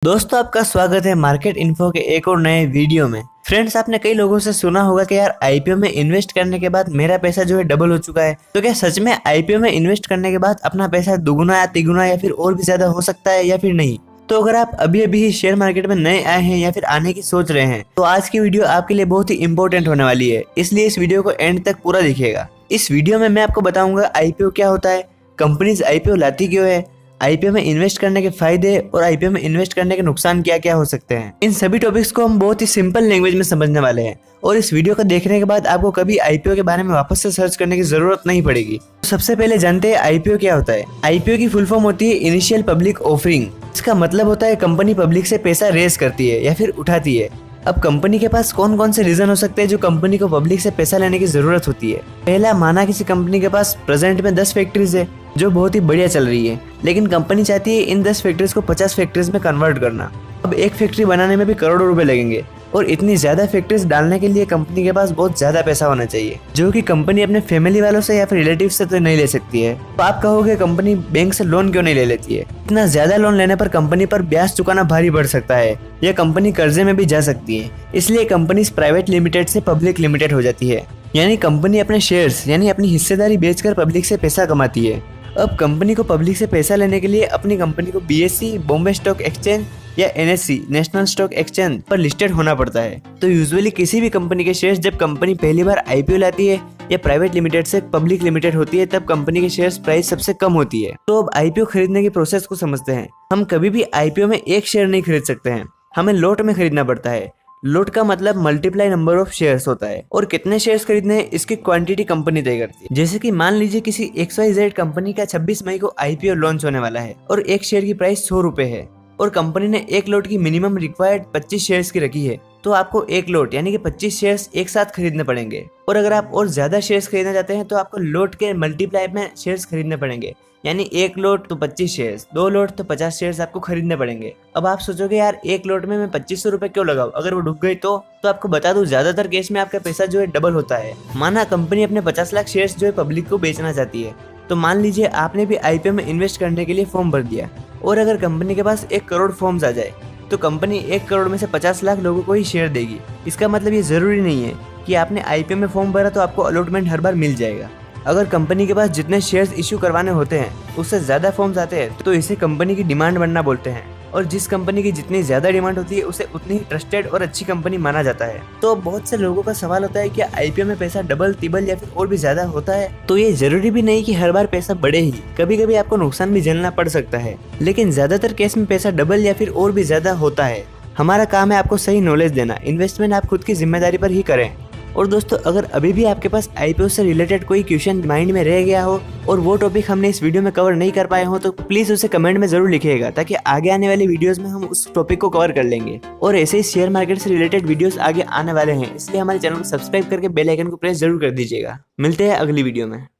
दोस्तों, आपका स्वागत है मार्केट इन्फो के एक और नए वीडियो में। फ्रेंड्स, आपने कई लोगों से सुना होगा कि यार आईपीओ में इन्वेस्ट करने के बाद मेरा पैसा जो है डबल हो चुका है। तो क्या सच में आईपीओ में इन्वेस्ट करने के बाद अपना पैसा दुगुना या तिगुना या फिर और भी ज्यादा हो सकता है या फिर नहीं? तो अगर आप अभी अभी ही शेयर मार्केट में नए आए हैं या फिर आने की सोच रहे हैं तो आज की वीडियो आपके लिए बहुत ही इंपॉर्टेंट होने वाली है, इसलिए इस वीडियो को एंड तक पूरा देखिएगा। इस वीडियो में मैं आपको बताऊंगा आईपीओ क्या होता है, कंपनीज आईपीओ लाती क्यों है, आईपीओ में इन्वेस्ट करने के फायदे और आईपीओ में इन्वेस्ट करने के नुकसान क्या क्या हो सकते हैं। इन सभी टॉपिक्स को हम बहुत ही सिंपल लैंग्वेज में समझने वाले हैं और इस वीडियो को देखने के बाद आपको कभी आईपीओ के बारे में वापस से सर्च करने की जरूरत नहीं पड़ेगी। तो सबसे पहले जानते हैं आईपीओ क्या होता है। आईपीओ की फुल फॉर्म होती है इनिशियल पब्लिक ऑफरिंग। इसका मतलब होता है कंपनी पब्लिक से पैसा रेज करती है या फिर उठाती है। अब कंपनी के पास कौन कौन से रीजन हो सकते हैं जो कंपनी को पब्लिक से पैसा लेने की जरूरत होती है। पहला, माना किसी कंपनी के पास प्रेजेंट में 10 फैक्ट्रीज है जो बहुत ही बढ़िया चल रही है, लेकिन कंपनी चाहती है इन 10 फैक्ट्रीज को 50 फैक्ट्रीज में कन्वर्ट करना। अब एक फैक्ट्री बनाने में भी करोड़ों रुपए लगेंगे और इतनी ज्यादा फैक्ट्रीज डालने के लिए कंपनी के पास बहुत ज्यादा पैसा होना चाहिए, जो कि कंपनी अपने फैमिली वालों से या फिर रिलेटिव से तो नहीं ले सकती है। तो आप कहोगे कंपनी बैंक से लोन क्यों नहीं ले लेती है? इतना ज्यादा लोन लेने पर कंपनी पर ब्याज चुकाना भारी पड़ सकता है या कंपनी कर्जे में भी जा सकती है। इसलिए कंपनी प्राइवेट लिमिटेड से पब्लिक लिमिटेड हो जाती है, यानी कंपनी अपने शेयर्स यानी अपनी हिस्सेदारी बेचकर पब्लिक से पैसा कमाती है। अब कंपनी को पब्लिक से पैसा लेने के लिए अपनी कंपनी को बीएसई बॉम्बे स्टॉक एक्सचेंज या एनएससी नेशनल स्टॉक एक्सचेंज पर लिस्टेड होना पड़ता है। तो यूजुअली किसी भी कंपनी के शेयर्स जब कंपनी पहली बार आईपीओ लाती है या प्राइवेट लिमिटेड से पब्लिक लिमिटेड होती है तब कंपनी के शेयर्स प्राइस सबसे कम होती है। तो अब आईपीओ खरीदने की प्रोसेस को समझते हैं। हम कभी भी आईपीओ में एक शेयर नहीं खरीद सकते हैं, हमें लॉट में खरीदना पड़ता है। लॉट का मतलब मल्टीप्लाई नंबर ऑफ शेयर्स होता है और कितने शेयर्स खरीदने हैं इसकी क्वांटिटी कंपनी तय करती है। जैसे कि मान लीजिए किसी XYZ कंपनी का 26 मई को आईपीओ लॉन्च होने वाला है और एक शेयर की प्राइस 100 रुपए है और कंपनी ने एक लॉट की मिनिमम रिक्वायर्ड 25 शेयर्स की रखी है, तो आपको एक लॉट यानी कि 25 शेयर्स एक साथ खरीदने पड़ेंगे। और अगर आप और ज्यादा शेयर्स खरीदना चाहते हैं तो आपको लॉट के मल्टीप्लाई में शेयर्स खरीदने पड़ेंगे, यानी एक लॉट तो 25 शेयर्स, 2 लॉट तो 50 शेयर्स आपको खरीदने पड़ेंगे। अब आप सोचोगे यार एक लॉट में मैं 2500 रुपए क्यों लगाऊं, अगर वो डूब गई तो आपको बता दूं ज्यादातर केस में आपका पैसा जो है डबल होता है। माना कंपनी अपने 50 लाख शेयर्स जो है पब्लिक को बेचना चाहती है, तो मान लीजिए आपने भी आईपीओ में इन्वेस्ट करने के लिए फॉर्म भर दिया और अगर कंपनी के पास 1 करोड़ फॉर्म्स आ जाए तो कंपनी 1 करोड़ में से 50 लाख लोगों को ही शेयर देगी। इसका मतलब ये जरूरी नहीं है कि आपने आईपीओ में फॉर्म भरा तो आपको अलॉटमेंट हर बार मिल जाएगा। अगर कंपनी के पास जितने शेयर्स इश्यू करवाने होते हैं उससे ज्यादा फॉर्म्स आते हैं तो इसे कंपनी की डिमांड बनना बोलते हैं, और जिस कंपनी की जितनी ज्यादा डिमांड होती है उसे उतनी ही ट्रस्टेड और अच्छी कंपनी माना जाता है। तो बहुत से लोगों का सवाल होता है कि आईपीओ में पैसा डबल तिबल या फिर और भी ज्यादा होता है? तो ये जरूरी भी नहीं कि हर बार पैसा बढ़े ही, कभी कभी आपको नुकसान भी झेलना पड़ सकता है, लेकिन ज्यादातर केस में पैसा डबल या फिर और भी ज्यादा होता है। हमारा काम है आपको सही नॉलेज देना, इन्वेस्टमेंट आप खुद की जिम्मेदारी पर ही करें। और दोस्तों, अगर अभी भी आपके पास आईपीओ से रिलेटेड कोई क्वेश्चन माइंड में रह गया हो और वो टॉपिक हमने इस वीडियो में कवर नहीं कर पाए हो तो प्लीज उसे कमेंट में जरूर लिखिएगा, ताकि आगे आने वाली वीडियोस में हम उस टॉपिक को कवर कर लेंगे। और ऐसे ही शेयर मार्केट से रिलेटेड वीडियोस आगे आने वाले हैं, इसलिए हमारे चैनल को सब्सक्राइब करके बेल आइकन को प्रेस जरूर कर दीजिएगा। मिलते हैं अगली वीडियो में।